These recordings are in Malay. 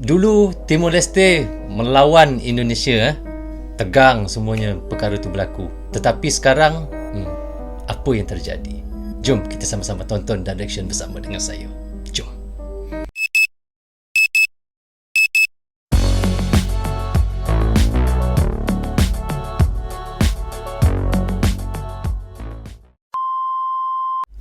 Dulu Timor Leste melawan Indonesia, tegang semuanya perkara itu berlaku. Tetapi sekarang, apa yang terjadi? Jom kita sama-sama tonton dan reaction bersama dengan saya. Jom.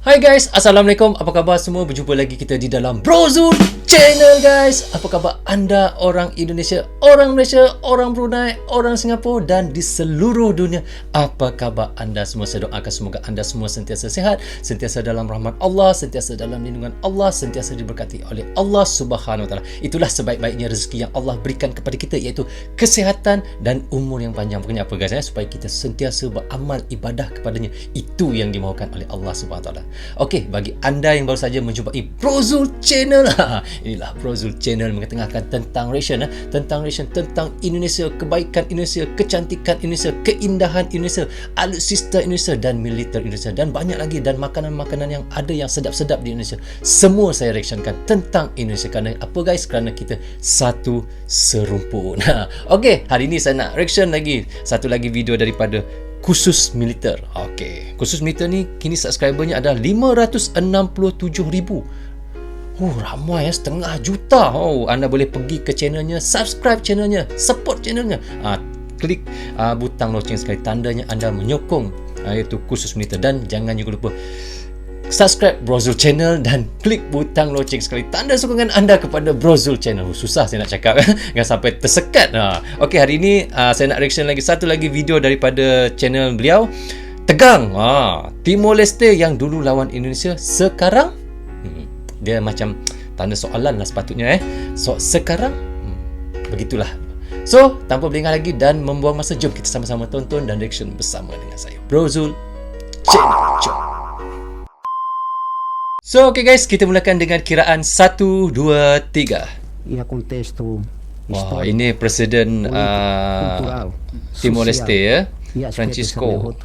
Hai guys, Assalamualaikum. Apa khabar semua? Berjumpa lagi kita di dalam Brozul Channel guys. Apa khabar anda orang Indonesia, orang Malaysia, orang Brunei, orang Singapura dan di seluruh dunia? Apa khabar anda semua? Saya doakan semoga anda semua sentiasa sihat, sentiasa dalam rahmat Allah, sentiasa dalam lindungan Allah, sentiasa diberkati oleh Allah Subhanahu Wa Taala. Itulah sebaik-baiknya rezeki yang Allah berikan kepada kita, iaitu kesihatan dan umur yang panjang. Pokoknya apa guys, supaya kita sentiasa beramal ibadah kepadanya. Itu yang dimahukan oleh Allah Subhanahu Wa Taala. Okey, bagi anda yang baru saja menjumpai Brozul Channel, inilah Brozul Channel mengetengahkan tentang ration, tentang Indonesia, kebaikan Indonesia, kecantikan Indonesia, keindahan Indonesia, alutsista Indonesia dan militer Indonesia dan banyak lagi, dan makanan-makanan yang ada yang sedap-sedap di Indonesia. Semua saya reactionkan tentang Indonesia. Kerana apa guys? Kerana kita satu serumpun. Okey, hari ini saya nak reaction lagi satu lagi video daripada Khusus Militer. Okey, Khusus Militer ni kini subscribernya ada 567,000. Oh, ramai ya, 500,000 juta. Oh, anda boleh pergi ke channelnya, subscribe channelnya, support channelnya. Klik butang loceng sekali tandanya anda menyokong iaitu Khusus Militer, dan jangan juga lupa subscribe Brozul Channel dan klik butang loceng sekali tanda sokongan anda kepada Brozul Channel. Susah saya nak cakap jangan sampai tersekat. Okey, hari ini saya nak reaction lagi satu lagi video daripada channel beliau. Tegang. Timor Leste yang dulu lawan Indonesia, sekarang dia macam tanda soalan lah sepatutnya So sekarang begitulah. So tanpa berlengah lagi dan membuang masa, jom kita sama-sama tonton dan reaction bersama dengan saya Brozul Channel. Jom. So, okay guys, kita mulakan dengan kiraan 1, 2, 3. Wah, ini Presiden Timor Leste ya, Francisco.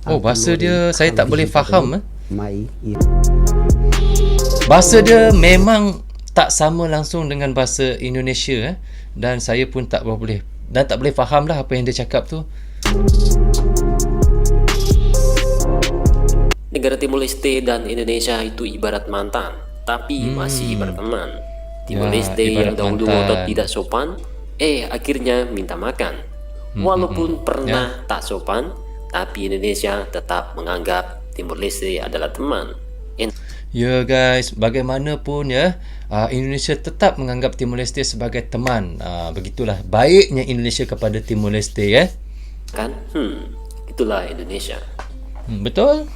Oh, bahasa dia saya tak boleh faham. Bahasa dia memang tak sama langsung dengan bahasa Indonesia dan saya pun tak boleh faham lah apa yang dia cakap tu. Negara Timor Leste dan Indonesia itu ibarat mantan, tapi masih berteman. Timor Leste yang dahulu ngotot tidak sopan, akhirnya minta makan. Walaupun pernah tak sopan, tapi Indonesia tetap menganggap Timor Leste adalah teman. Ya guys, bagaimanapun ya, Indonesia tetap menganggap Timor Leste sebagai teman. Begitulah baiknya Indonesia kepada Timor Leste ya. Kan? Itulah Indonesia. Betul?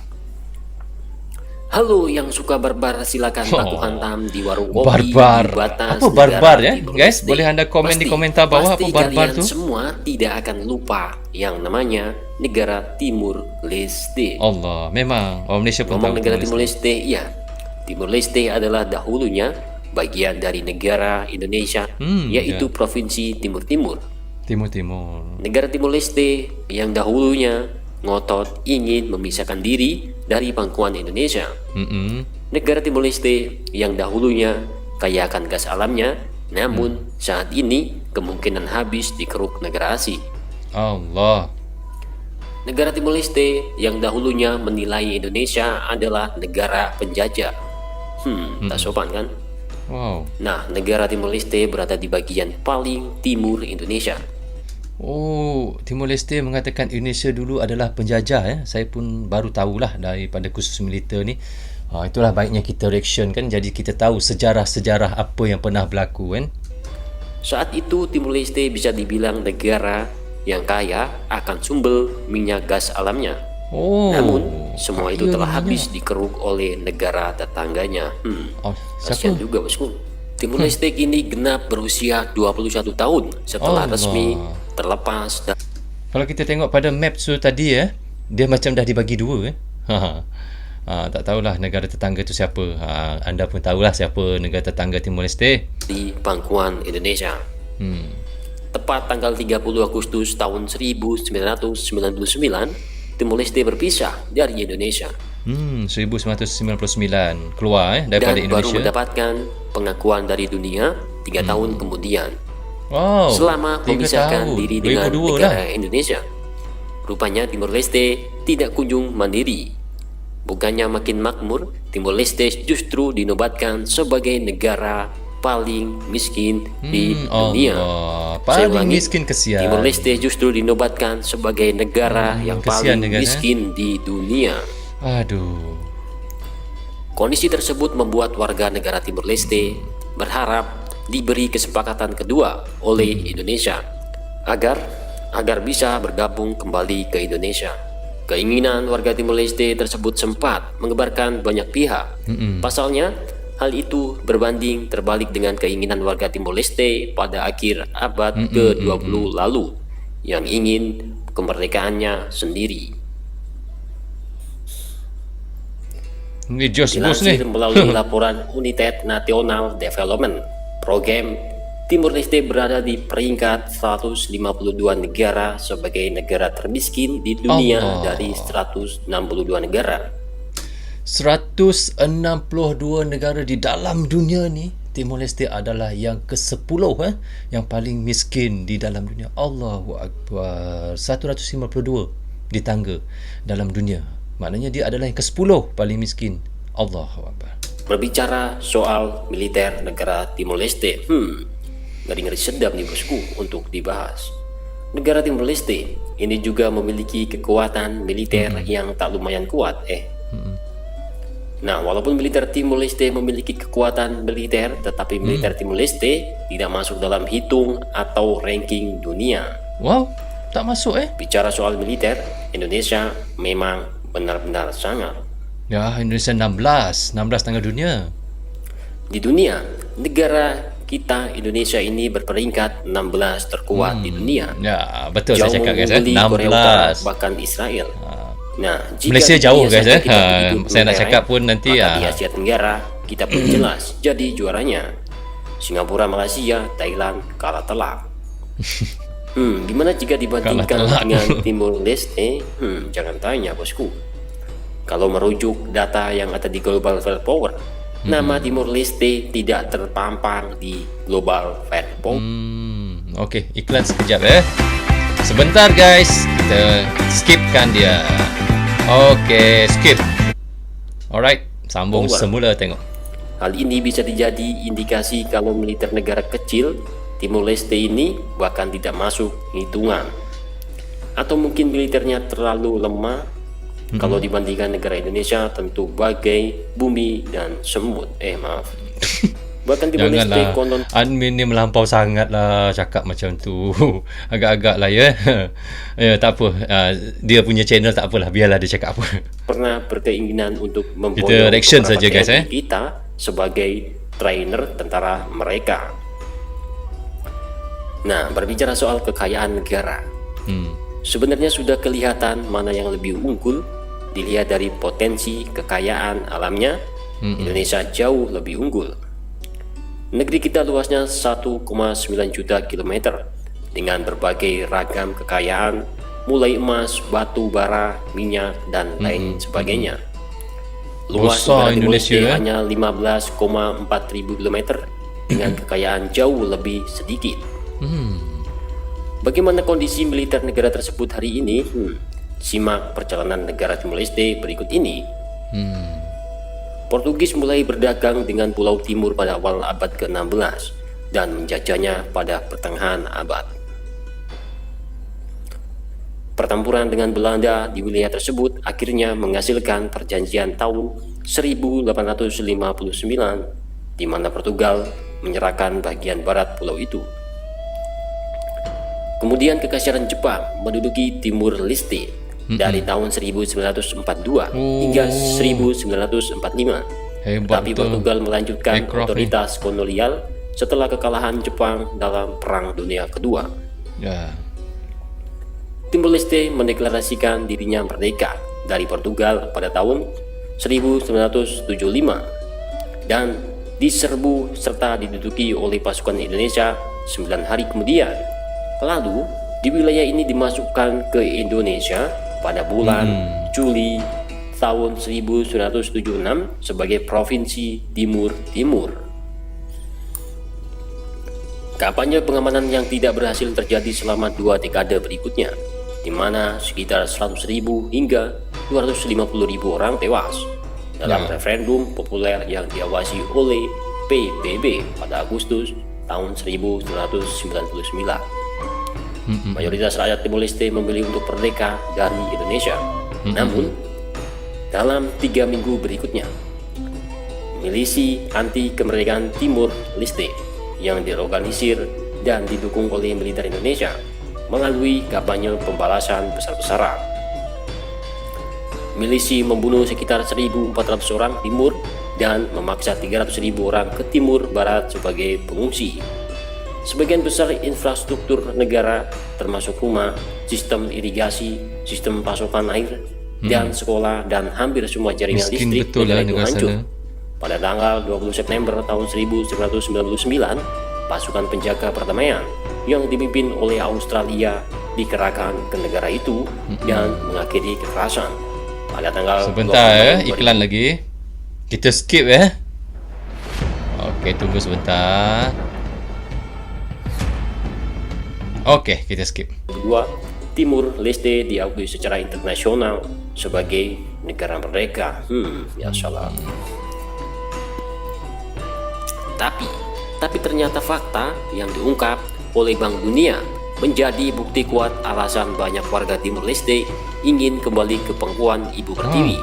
Halo yang suka barbar, silakan baku hantam di warung kopi barbar. di batas apa barbar ya Timor guys? Leste. Boleh anda komen di komentar bawah apa barbar tu? Semua tidak akan lupa yang namanya negara Timor Leste. Allah, memang orang Malaysia pun tahu negara Timor Leste. Ya, Timor Leste adalah dahulunya bagian dari negara Indonesia, yaitu Provinsi Timur Timur. Negara Timor Leste yang dahulunya ngotot ingin memisahkan diri dari pangkuan Indonesia. Negara Timor Leste yang dahulunya kaya akan gas alamnya, namun saat ini kemungkinan habis dikeruk negara asing. Allah. Negara Timor Leste yang dahulunya menilai Indonesia adalah negara penjajah. Tak sopan kan? Wow. Nah, negara Timor Leste berada di bagian paling timur Indonesia. Oh, Timor Leste mengatakan Indonesia dulu adalah penjajah ya. Saya pun baru tahulah daripada Khusus Militer ni. Itulah baiknya kita reaction kan, jadi kita tahu sejarah-sejarah apa yang pernah berlaku kan. Saat itu Timor Leste bisa dibilang negara yang kaya akan sumber minyak gas alamnya. Namun semua itu telah habis dikeruk oleh negara tetangganya. Kasian juga bosku. Timor Leste kini genap berusia 21 tahun setelah resmi terlepas. Kalau kita tengok pada map tu tadi ya, dia macam dah dibagi dua tak tahulah negara tetangga tu siapa. Anda pun tahulah siapa negara tetangga Timor Leste di pangkuan Indonesia. Tepat tanggal 30 Agustus tahun 1999, Timor Leste berpisah dari Indonesia. 1999 keluar daripada dan baru Indonesia. mendapatkan pengakuan dari dunia 3 tahun kemudian. Wow. Selama 3 memisahkan tahun. diri dengan 2002 negara lah. Indonesia, rupanya Timor Leste tidak kunjung mandiri. Bukannya makin makmur, Timor Leste justru dinobatkan sebagai negara paling miskin di dunia. Allah. Saya Paling ulangi, miskin, kesian. Timor Leste justru dinobatkan sebagai negara yang kesian paling negara. miskin di dunia. Aduh. Kondisi tersebut membuat warga negara Timor Leste berharap diberi kesepakatan kedua oleh Indonesia agar bisa bergabung kembali ke Indonesia. Keinginan warga Timor Leste tersebut sempat mengebarkan banyak pihak. Pasalnya, hal itu berbanding terbalik dengan keinginan warga Timor Leste pada akhir abad ke-20 lalu yang ingin kemerdekaannya sendiri. Ini Jos Bos ni. Dilansir melalui laporan United National Development Program, Timor Leste berada di peringkat 152 negara sebagai negara termiskin di dunia dari 162 negara. 162 negara di dalam dunia ni, Timor Leste adalah yang ke-10 yang paling miskin di dalam dunia. Allahu Akbar. 152 di tangga dalam dunia. Maknanya dia adalah yang ke-10 paling miskin. Allahu Akbar. Berbicara soal militer negara Timor Leste, ngeri-ngeri sedap nih bosku untuk dibahas. Negara Timor Leste ini juga memiliki kekuatan militer yang tak lumayan kuat. Nah, walaupun militer Timor Leste memiliki kekuatan militer, tetapi militer Timor Leste tidak masuk dalam hitung atau ranking dunia. Wow, tak masuk Bicara soal militer, Indonesia memang benar-benar sangat. Ya, Indonesia 16 tangga dunia. Di dunia, negara kita Indonesia ini berperingkat 16 terkuat di dunia. Ya, betul Jauh saya cakap guys. mengungguli Korea Utara, 16. bahkan Israel. Nah, jika Malaysia di jauh, dunia guys, saja kita hidup saya nak mengerai, cakap pun nanti, maka di Asia Tenggara kita pun jelas jadi juaranya. Singapura, Malaysia, Thailand kalah telak. Gimana jika dibandingkan telak. dengan Timor Leste? Jangan tanya bosku. Kalau merujuk data yang ada di Global Fair Power, nama Timor Leste tidak terpampang di Global Fair Power. Okey, iklan sekejap Sebentar guys, kita skipkan dia. Okey, skip. Alright, sambung semula tengok. Hal ini bisa dijadi indikasi kalau militer negara kecil Timor Leste ini bahkan tidak masuk hitungan. Atau mungkin militernya terlalu lemah kalau dibandingkan negara Indonesia tentu bagai bumi dan semut. Maaf. Bahkan Timor Leste konon admin ni melampau sangat lah cakap macam tu. Agak-agak lah ya. Ya tak apa. Dia punya channel tak apalah, biarlah dia cakap apa. pernah berkeinginan untuk memboyong Kita reaction beberapa saja guys TNI kita sebagai trainer tentara mereka. Nah, berbicara soal kekayaan negara, sebenarnya sudah kelihatan mana yang lebih unggul. Dilihat dari potensi kekayaan alamnya, Indonesia jauh lebih unggul. Negeri kita luasnya 1,9 juta kilometer dengan berbagai ragam kekayaan, mulai emas, batu bara, minyak, dan lain sebagainya. Luas negara Timor Leste hanya 15,4 ribu kilometer dengan kekayaan jauh lebih sedikit. Bagaimana kondisi militer negara tersebut hari ini? Simak perjalanan negara Timor Leste berikut ini. Portugis mulai berdagang dengan Pulau Timur pada awal abad ke-16 dan menjajahnya pada pertengahan abad. Pertempuran dengan Belanda di wilayah tersebut akhirnya menghasilkan perjanjian tahun 1859 di mana Portugal menyerahkan bagian barat pulau itu. Kemudian kekaisaran Jepang menduduki Timur Leste dari tahun 1942 hingga 1945. Tapi Portugal melanjutkan otoritas kolonial setelah kekalahan Jepang dalam Perang Dunia Kedua. Timor Leste mendeklarasikan dirinya merdeka dari Portugal pada tahun 1975 dan diserbu serta diduduki oleh pasukan Indonesia 9 hari kemudian. Lalu di wilayah ini dimasukkan ke Indonesia pada bulan Juli tahun 1976 sebagai Provinsi Timur Timur. Kampanye pengamanan yang tidak berhasil terjadi selama 2 dekade berikutnya, di mana sekitar 100.000 hingga 250.000 orang tewas dalam referendum populer yang diawasi oleh PBB pada Agustus tahun 1999. Mayoritas rakyat Timor Leste memilih untuk merdeka dari Indonesia. Namun, dalam 3 minggu berikutnya, milisi anti kemerdekaan Timor Leste yang diorganisir dan didukung oleh militer Indonesia melalui kampanye pembalasan besar-besaran. Milisi membunuh sekitar 1.400 orang timur dan memaksa 300.000 orang ke timur barat sebagai pengungsi. Sebagian besar infrastruktur negara termasuk rumah, sistem irigasi, sistem pasokan air, dan sekolah dan hampir semua jaringan listrik negara itu hancur. Pada tanggal 20 September tahun 1999, pasukan penjaga perdamaian yang dipimpin oleh Australia dikerahkan ke negara itu dan mengakhiri kekerasan. Pada tanggal sebentar iklan lagi. Kita skip Okey, tunggu sebentar. Okey, kita skip. Kedua, Timur Leste diakui secara internasional sebagai negara merdeka. Ya salah. Tapi ternyata fakta yang diungkap oleh Bank Dunia menjadi bukti kuat alasan banyak warga Timur Leste ingin kembali ke pangkuan Ibu Pertiwi.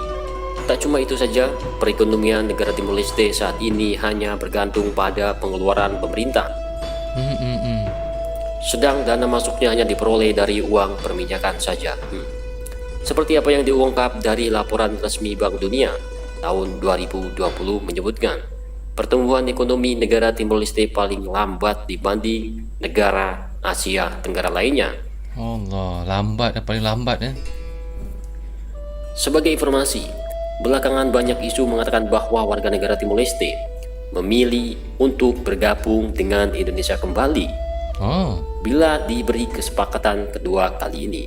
Tak cuma itu saja, perekonomian negara Timur Leste saat ini hanya bergantung pada pengeluaran pemerintah. Sedang dana masuknya hanya diperoleh dari uang perminyakan saja. Seperti apa yang diungkap dari laporan resmi Bank Dunia tahun 2020 menyebutkan, pertumbuhan ekonomi negara Timor Leste paling lambat dibanding negara Asia Tenggara lainnya. Allah, lambat, paling lambat Sebagai informasi, belakangan banyak isu mengatakan bahwa warga negara Timor Leste memilih untuk bergabung dengan Indonesia kembali bila diberi kesepakatan kedua kali ini.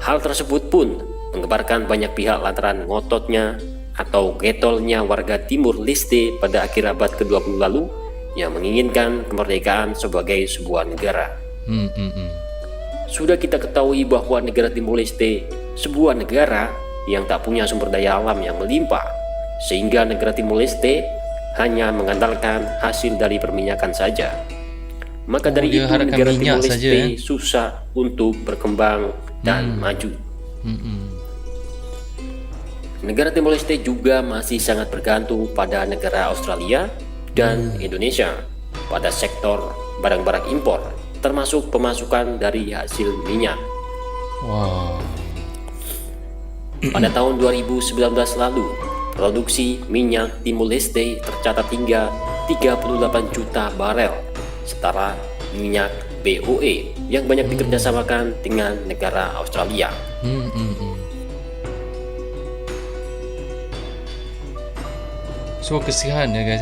Hal tersebut pun menggemparkan banyak pihak lantaran ngototnya atau getolnya warga Timur Leste pada akhir abad ke-20 lalu yang menginginkan kemerdekaan sebagai sebuah negara. Sudah kita ketahui bahwa negara Timur Leste sebuah negara yang tak punya sumber daya alam yang melimpah, sehingga negara Timur Leste hanya mengandalkan hasil dari perminyakan saja. Maka dari itu negara Timor Leste susah untuk berkembang dan maju. Negara Timor Leste juga masih sangat bergantung pada negara Australia dan Indonesia pada sektor barang-barang impor, termasuk pemasukan dari hasil minyak. Pada tahun 2019 lalu, produksi minyak Timor Leste tercatat hingga 38 juta barel, setara minyak BOE yang banyak dikerjasamakan dengan negara Australia. So kesian guys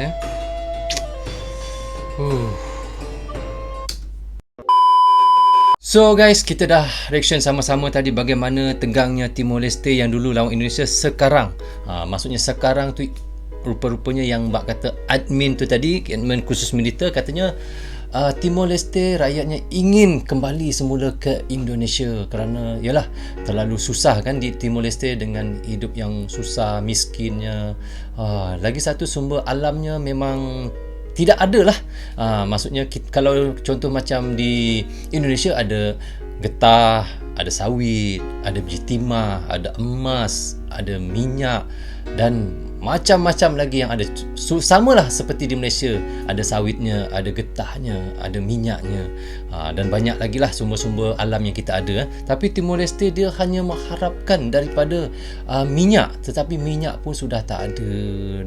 So guys, kita dah reaction sama-sama tadi bagaimana tegangnya Timor Leste yang dulu lawan Indonesia sekarang. Maksudnya sekarang tu rupa-rupanya yang bak kata admin tu tadi, admin khusus militer katanya Timor Leste rakyatnya ingin kembali semula ke Indonesia kerana yalah terlalu susah kan di Timor Leste dengan hidup yang susah, miskinnya. Lagi satu sumber alamnya memang tidak ada lah. Maksudnya kalau contoh macam di Indonesia ada getah, ada sawit, ada biji timah, ada emas, ada minyak dan macam-macam lagi yang ada. Samalah seperti di Malaysia, ada sawitnya, ada getahnya, ada minyaknya, dan banyak lagi lah sumber-sumber alam yang kita ada. Tapi Timor Leste dia hanya mengharapkan daripada minyak, tetapi minyak pun sudah tak ada,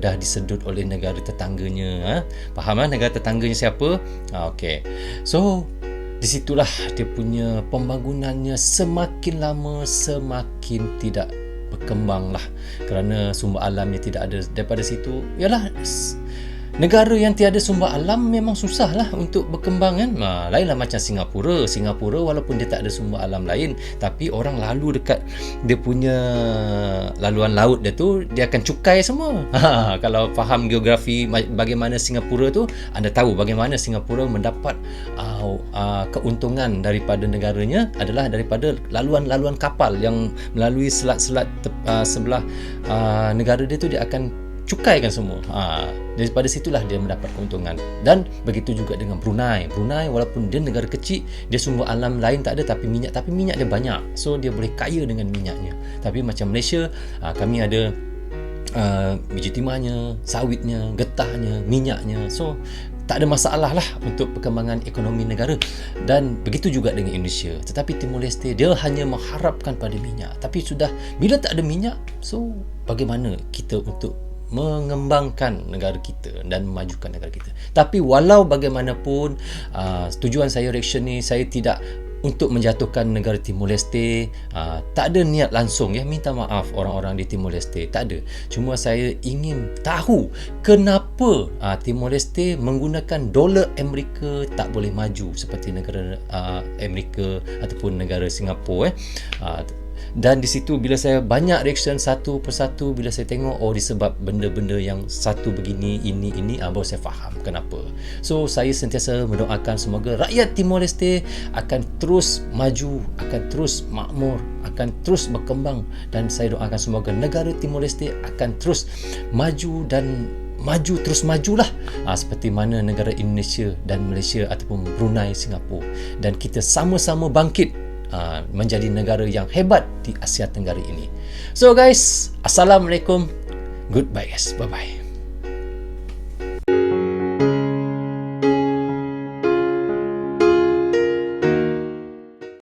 dah disedut oleh negara tetangganya. Faham negara tetangganya siapa? Okey. So disitulah dia punya pembangunannya semakin lama semakin tidak berkembang lah kerana sumber alamnya tidak ada. Daripada situ ialah negara yang tiada sumber alam memang susah lah untuk berkembang kan. Lainlah macam Singapura walaupun dia tak ada sumber alam lain, tapi orang lalu dekat dia punya laluan laut dia tu, dia akan cukai semua. Kalau faham geografi bagaimana Singapura tu, anda tahu bagaimana Singapura mendapat keuntungan daripada negaranya adalah daripada laluan-laluan kapal yang melalui selat-selat sebelah negara dia tu, dia akan cukaikan semua. Daripada situlah dia mendapat keuntungan. Dan begitu juga dengan Brunei walaupun dia negara kecil, dia sumber alam lain tak ada, tapi minyak dia banyak, so dia boleh kaya dengan minyaknya. Tapi macam Malaysia, kami ada biji timahnya, sawitnya, getahnya, minyaknya, so tak ada masalah lah untuk perkembangan ekonomi negara. Dan begitu juga dengan Indonesia. Tetapi Timor Leste, dia hanya mengharapkan pada minyak, tapi sudah bila tak ada minyak, so bagaimana kita untuk mengembangkan negara kita dan memajukan negara kita. Tapi walau bagaimanapun, tujuan saya reaction ni, saya tidak untuk menjatuhkan negara Timor Leste. Tak ada niat langsung ya, minta maaf orang-orang di Timor Leste, tak ada. Cuma saya ingin tahu kenapa Timor Leste menggunakan dolar Amerika tak boleh maju seperti negara Amerika ataupun negara Singapura. Dan di situ bila saya banyak reaction satu persatu, bila saya tengok disebab benda-benda yang satu begini, ini baru saya faham kenapa. So saya sentiasa mendoakan semoga rakyat Timor Leste akan terus maju, akan terus makmur, akan terus berkembang, dan saya doakan semoga negara Timor Leste akan terus maju dan terus majulah seperti mana negara Indonesia dan Malaysia ataupun Brunei, Singapura, dan kita sama-sama bangkit menjadi negara yang hebat di Asia Tenggara ini. So guys, Assalamualaikum. Goodbye guys. Bye-bye.